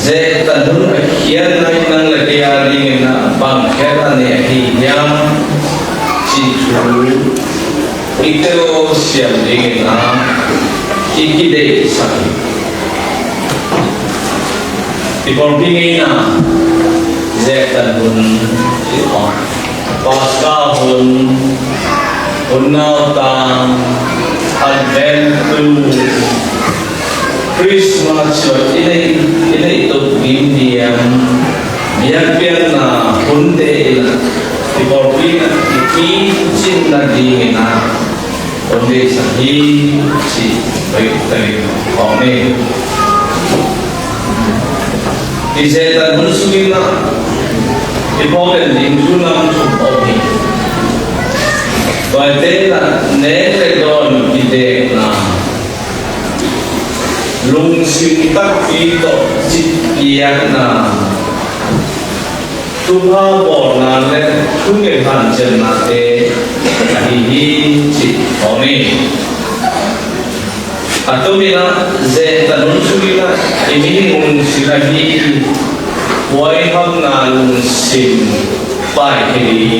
dễ tận hữu hiện nay năng lực kia đi na bằng cái là này thì nhang chỉ chú ít tiêu xiêm đi na ít cái để sẵn thì còn cái này na dễ tận hữu chỉ hỏi Pasca hun nào ta advent to Christmas ini itu Indian biar na hunde la dikorbi na ikin na di na hunde sahi si baik tadi kami di setan musuh na important in nam obi Vậy là nếu để đòn thì để là lung sinh tắc ý tổ chích yên là tu ha bỏ là lên tu nghệ hoàn chân là thế là hi chỉ có mình tôi biết là dễ tận lung sinh là ini lung sinh là hi với hôm nào lung sinh bài thì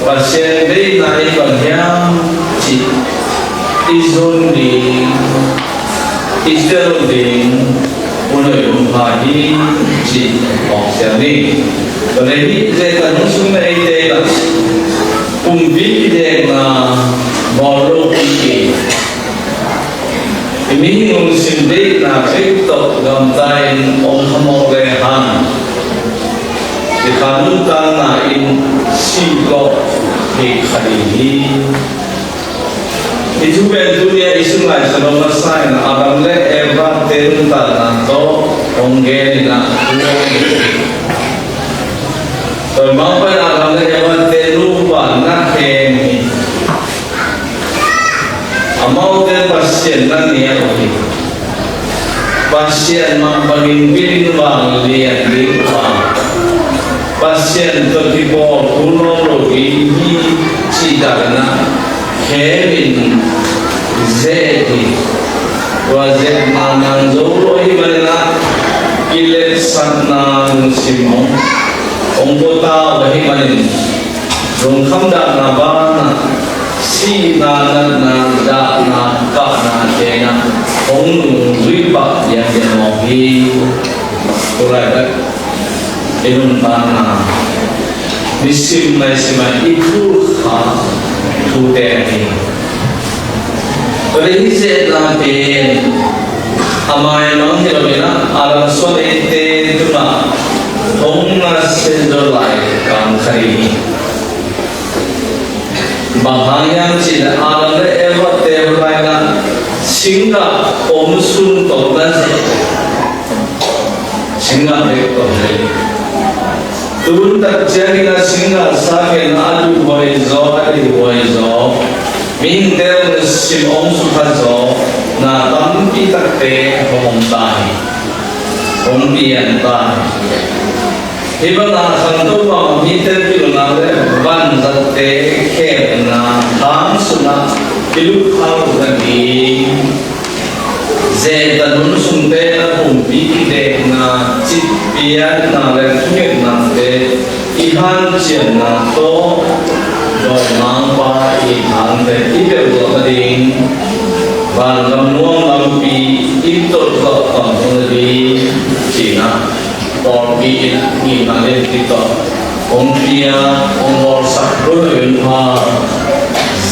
và xem đây này bằng nhau chỉ izon đi Israel đi unoy umpadi chỉ học xem đi và đây dễ là những số này đây là cùng viết đây là bỏ lô kỳ mình muốn xem đây là tiếp tục làm tay ông tham mô về hàng thì khán ta là in si có thì khởi đi itu bentuknya isu lain sebab masalah abang le eva terun tanah to ongge na to mampu abang le eva teru bana hemi amau te pasien na niya ohi pasien mampagin pilin bang lian di pasien to tipo kuno rogi cidana Kevin Zedi Wazir Manan Zorohi Malina Ilet Satnan Simon Ongkota Wahi Malin Rungkamda Nabana Si Nana Nanda Kana Jena Ong Ripa Yang Mohi Kuraibat Inun Tana Nisim Naisima Iku Ha thu đèn thì vậy sẽ làm tiền amai nói thì là vậy đó alam suốt ete tu na ông là sẽ rồi lại cảm thấy bằng hàng yang chỉ là alam để em vật tiền lại là chính là ông sun tổ ra gì chính là để tổ này Tuhan tak jadi na singa sahaja adu wajah adu wajah, minta sim om suhajo na tampi tak te om pian tahi. Iba na santu ma minta pilu na le ban zat te ke na tam suna pilu kau lagi. Zetan sunte na kumpi de na chip pian na le tuket na de ihan chen na to doi mang pa ihan de ibe lo ading van lam nuang lam pi ito to tam di china or pi ni na le ti to ong pia ong or sak ro yun ha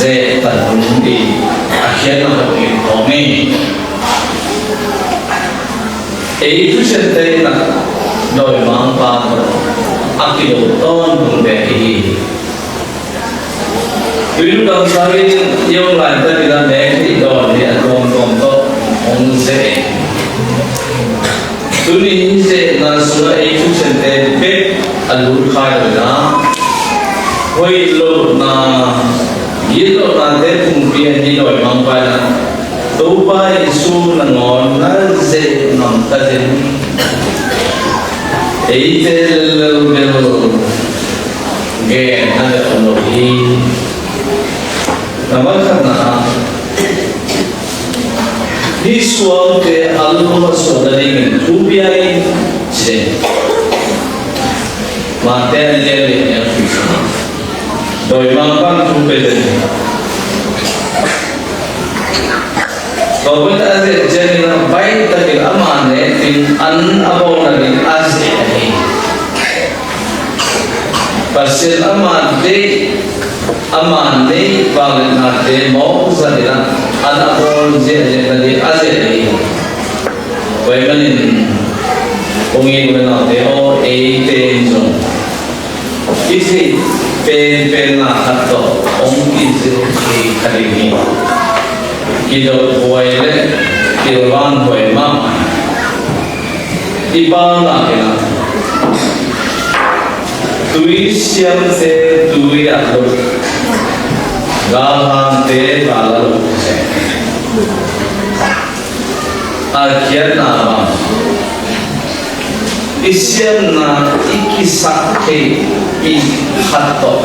zetan di akhian na ko to me itu sendiri nak doi mang pa akido ton pun behi. Dulu dalam sehari yang lain tadi dalam behi doi dia tom to onze. Dulu ini se nasura itu sendiri be alur kaya na. Hoi lo na yelo na te kumpian di doi mang pa na. Tuba isu nangon na ze nam tadin eitel bel ge na onohi namakana this one the alcohol sodaring tubiai se material ya doi mangkang tubeden kalau kita ada jadi baik tapi aman tin an abau lagi asli ini pasal aman balik nanti mau sadira anak abau jadi asli ini Waimanin pungin nanti oh tenjong isi pen nak atau isi kali ini kita buat kita orang buat mak ibang nak kena tuis siang se tuis atau gahan te galau se akhir nama isian na ikisakhe ikhato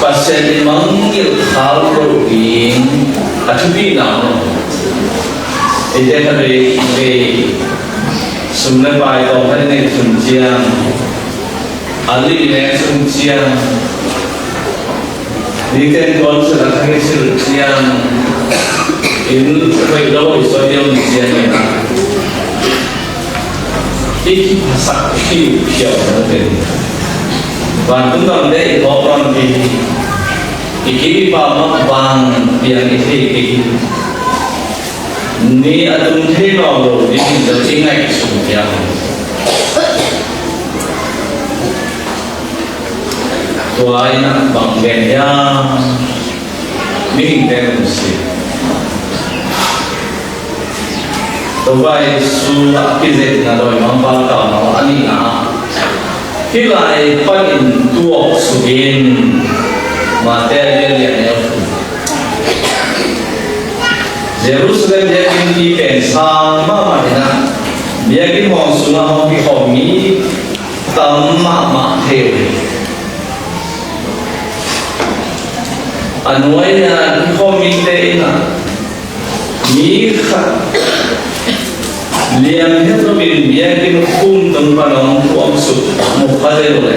pasal mangil khalroin atubi nama ide kare be sumne pai to kane sunjiang ali ne sunjiang weekend also rakhne sunjiang in koi lo isoyong sunjiang na iki pasak ki piao na Wan tu nam deh orang iki pa mak bang yang iki ni adun the lo ini dah ingat semua tuai nak bang gaya ni dah mesti tuai surat kizet naloi mampu kau ani na khi lại phát hiện tuộc sự kiện mà tên liên hệ nhau Jerusalem dia tinggi pensang mama dina dia ki mau sunah mau ki homi tam mama theo anuainya ki homi te na mi kha liam hết bin bia ki kum tum panong kuam su mukhale le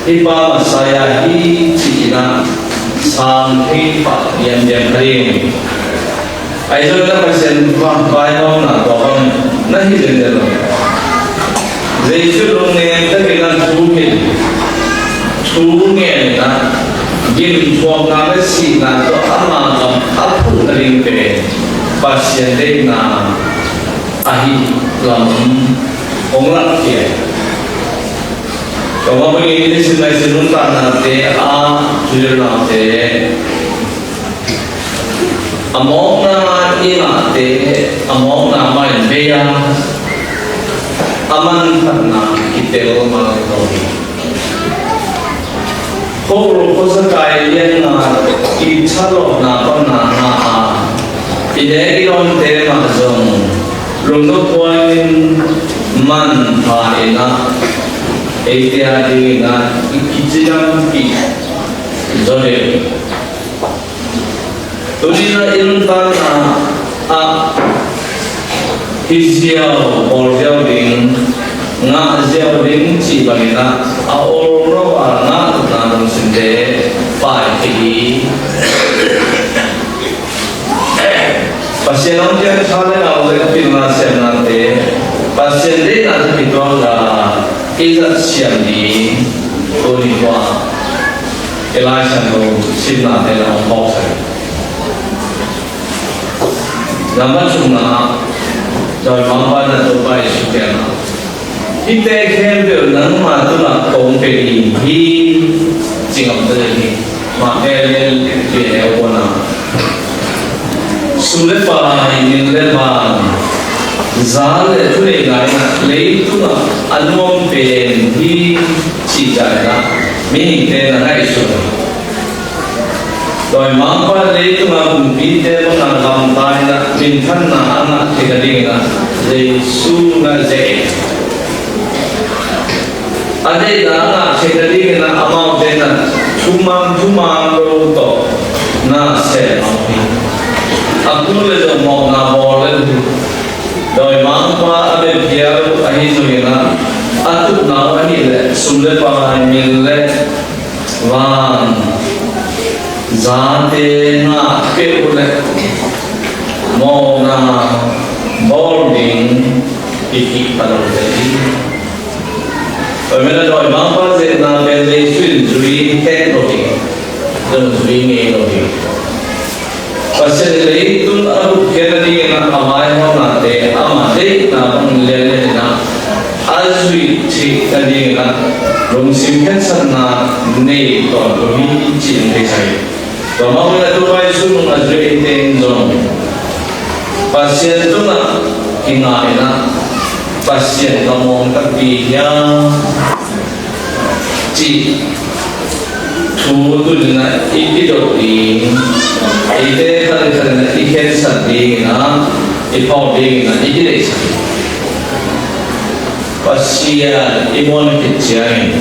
ipa saya hi china sang thi pa liam liam ring ai rồi ta phải xem qua vai ông là có không nó hi lên rồi dây chút lúc này ta cái là chú nghe là gim chuông là cái gì là có ama làm áp phụ là liên về và hiện đây là ai làm ông lắc kia còn bây giờ thì xin lỗi ta là thế chú là thế among na ina te among na mai beya aman na kitel ma ko ko ko sa kai yen na ki chalo na pa na ha ide ki on te ma jong lung no point man pa ina etia di na ki jam ki zore Tulisan intan hijau orjau ding ngajau ding ci bagina aoro ana tanam sinde pai pasien om dia chale na ole pilna senate pasien de na pitronga iza siam di oliwa Elisha no sina de na house Nama cuma rồi mong ban là tụi bay sự kiện nào khi tê khen biểu nắng mà tôi là công việc khi chỉ học tới đây mà nghe lên chuyện eo của nó sulit phải nhìn lên mà giá lệ tôi lấy lại là lấy tôi là ăn mong tiền khi chỉ giải là mình tên là ngay rồi rồi mang qua lấy tôi mà cùng biết thế mà làm tai là mình thân là anh thì cái gì là Giêsu là dễ anh đây là thì cái gì là among thế là chumang đâu to na sẽ làm gì aku tu le do mo na bo le doi mang pa ame pia ahi so na atu na ani le sum le pa min le van zate na pe le mo na boarding iki pa lo le rồi mình nói mang qua dệt là về dây xuyên dưới hết rồi đừng dưới nghe rồi và sẽ lấy tung ở cái này đi là amai hoa là thế amai là bằng lên là azui chỉ cái này là rung sim hết sẵn là này còn có mi chỉ để sai và mong là tôi phải xuống là dưới tên rồi và sẽ tung là cái này là pasien ngomong tepinya ci tu tu na iki doi ite kali iken sandi na ipau ding na iki dei pasien imon kicai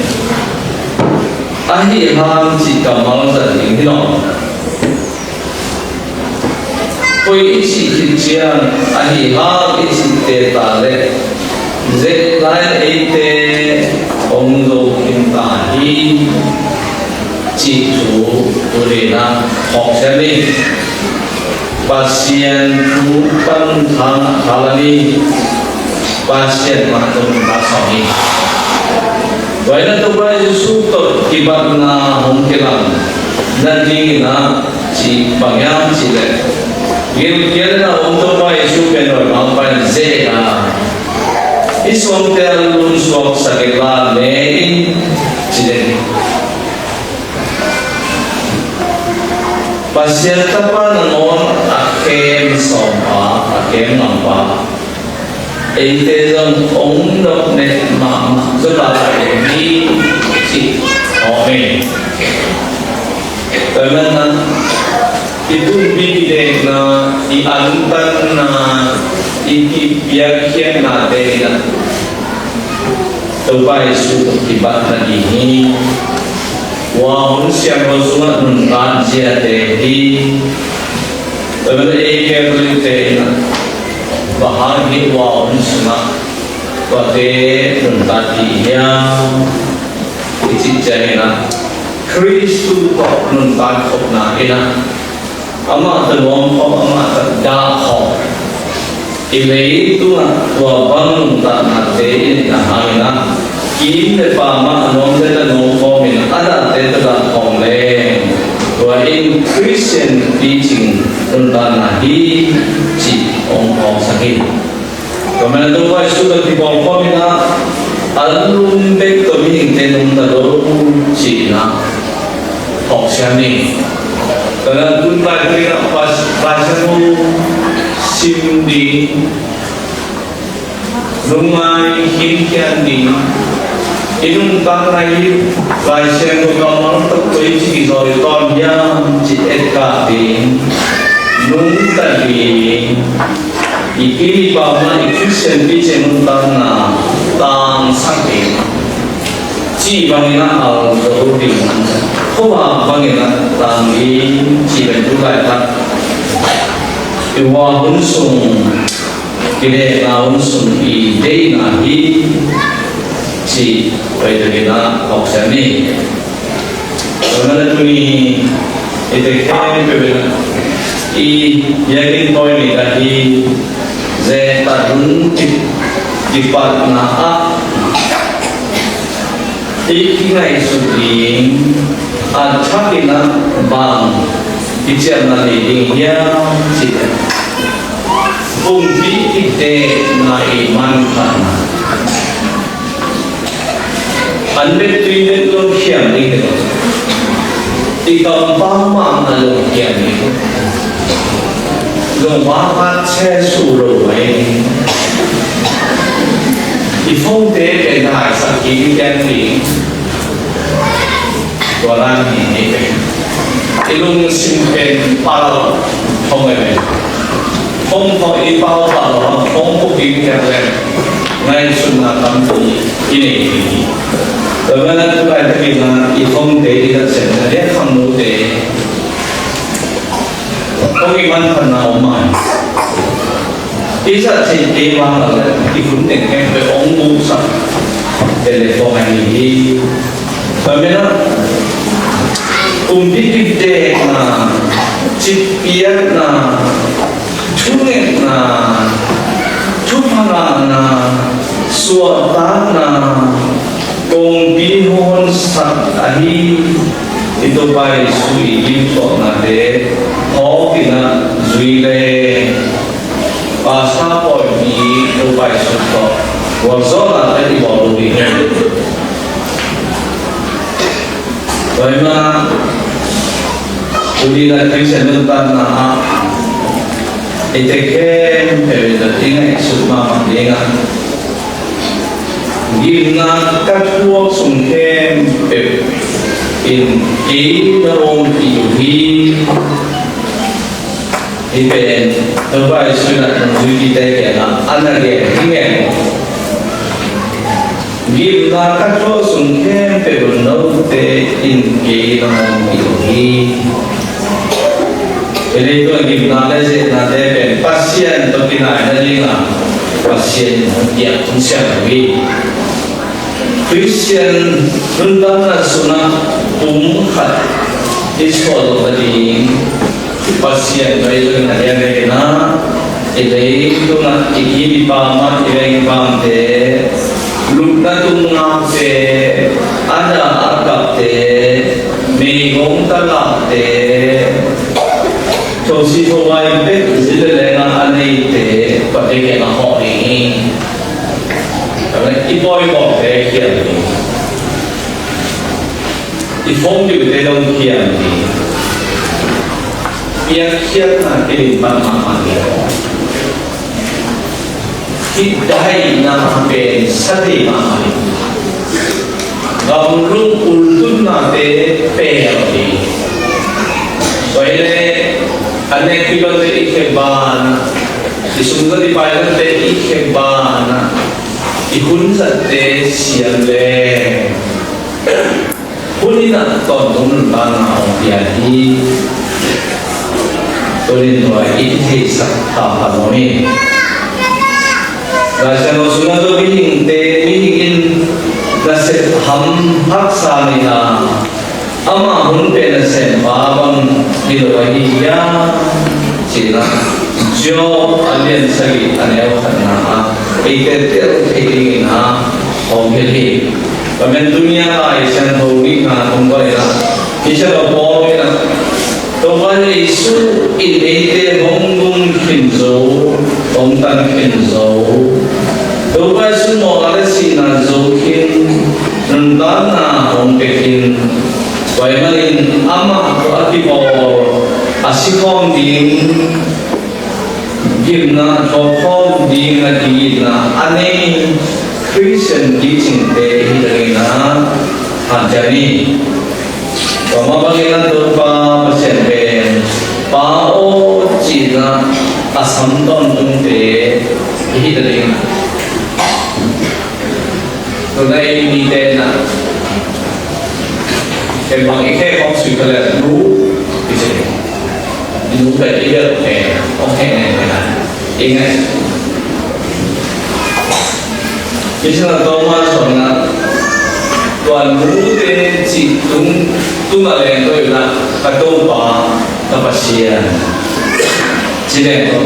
ahi ham ci kamal sandi hino koi isi kicai ahi ham isi te tale dễ lại ete ông đồ kim ta hi chỉ chủ của đề là học sẽ đi pasien tu pan thang halani pasien matung pasoni vậy là tôi phải giúp tôi khi bạn na hong kilang nên đi na chỉ bằng nhau chỉ là cái là ông tôi phải giúp cái rồi mà phải dễ là iswam telun swak sakila lein chiden pasien tapa nangon akem sompa akem nampa eite zon ong dok ne ma zaba ni chi ome teman itu bide na I antan na iki biakhian na de na tupai su tibat na ini wa hun siam ro sungat nun kan sia de di teman eke te na bahagi wa hun sungat wa te nun ta ti ya ichi jai na Kristu ko nun ta khop na ina ama ta lom ko ama ta da ho ilei tu na wa bang ta na te na ha na kim le pa ma nom te ta nom ko min ada te ta da kong le wa in Christian teaching nun ta na hi chi ong ko sa hi ko man tu wa su ta ti ko ko min na alum be to mi te nung ta do chi na học xem đi karena tuntai kita pas mu sim di rumah himkian di inung tang lagi pasien ko kamar terkoi ci sori ton yang ci eka di nung tadi iki pa ma ikisen bi chen tang na tang sakti ci bang na al do di không mà bằng nghĩa là tàng ý chỉ cần chú lại ta thì hoa huấn sùng cái này là huấn sùng thì đây là ý chỉ vậy thì là học sinh này rồi nó tôi thì cái cái về ý gia đình tôi này là ý dễ ta huấn thì bạn là ý cái này sụt đi Al-Fakina bang Ichian na lidinya sida Bumbi ite na iman kana Ande tuinin lo kiam ni kito Ikaw pamang na lo kiam ni kito Lumakat che suro ay Ifong te kenai sa kikian ni Walang ini, ilung simpen palo, hongene, hongko ipao palo, hongko kikeren, ngai sunatan ini. Bagaimana tu ada kita ifong deh kita sendiri kamu deh, ông ấy mang phần nào mà ý là thì đi qua là cái vấn đề em phải ông ngu sẵn để có hành đi và biết đó cùng đi cái đề là chỉ biết là chú nghe là chú phang là xua tan là cùng đi hôn sẵn ấy itu pai sui limpo na de ho kina zuile passport ni itu pai suto wazo na de di bolu di Vậy mà uli la Christian tan na ha iteke pe da tinga suma ma dinga gina katwo sungkem pe in darong iuhi iben terbaik sudah menjadi daya anaknya ingin gila katro sungkem pebenau te in darong iuhi jadi itu gila lagi nanti pen pasien atau kena ada pasien yang siapa Christian tentang sunnah umat Islam tadi pasien baik dengan yang kena itu nak ikut paman yang pamte lupa tunggu te ada akap te megong talak te tosi tuai bet zilelengan aneh te pada kena hok ini Ipoiบอกแต่เขียนดีอีฟงอยู่ในดงเขียนดีเปียเขียนน่ะเป็นบ้านมาเดียวที่ได้นาเป็นสติมาเราลุ่มอุลตุนนาเตเปรดีไว้เลยอันนี้ที่เราได้อีกบ้านที่สุดท้ายไปแล้วได้อีกบ้านikun sate siang le, puni nak tonton bana biadi, torin doa ini sakta paloni. Rasanosuna tu bingin rasa ham haksa ni na, ama hun penasem babang diluahi ya, cina. जो अलियन सगी अनेव करना एक तेरे ना होंगे पमें दुनिया का ऐसा होगी ना तुमको ना किसी को बोले ना तो वाले इशू इन्हें होंगुम किंजो होंगतन किंजो तो वैसे मोहल्ले सीना जो किन नंदाना होंगे किन वैमलिन आमा तो अतिपो असिकों दिन Gimna chopom dina dina ane Christian teaching te hidrina hajani Roma bagilan turpa masenben pao cina asam don tumpe hidrina Tunai ni tena Emang ike kong suikalat lu Bisa Lu phải đi được để không thể này phải là ý ngay như thế là tôi mà chọn là toàn ngũ tên chỉ tung là lên tôi là cái tôi bảo là bác sĩ chỉ để tôi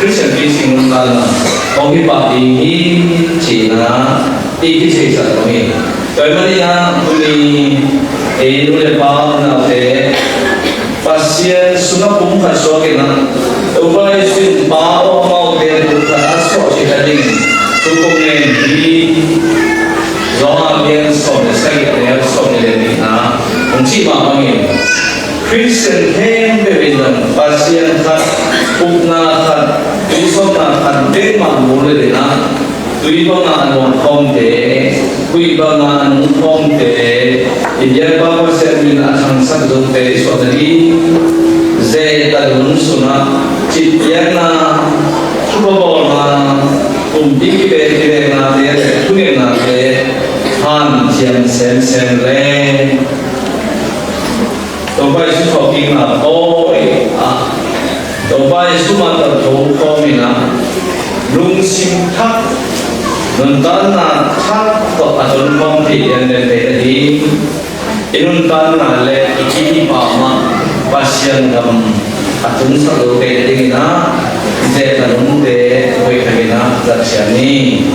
Christian teaching là có cái bảo ý chỉ là ý cái gì sao tôi tôi mới là tôi đi tôi để bảo nào thế pasien sungai pun kasih kena, ubah isu bau mau dia bukan asal jadi, cukup ni zaman yang soalnya saya soalnya ni na, mungkin macam ni. Christian hem berbeda, pasien kan, upna kan, isona kan, demam boleh na, tuibanan wong de, tuibanan wong de. Ia bapa sermina sang dote sodari zeta unsuna ciptiana chubona umbiki betina dia tunena de han jian sen le to bai su talking na oi Nuntana thakto atun pampi yan di inuntana le ikiki pama pasyan gam atun sa lobe dingina de tanunde hoy kagina zaksyani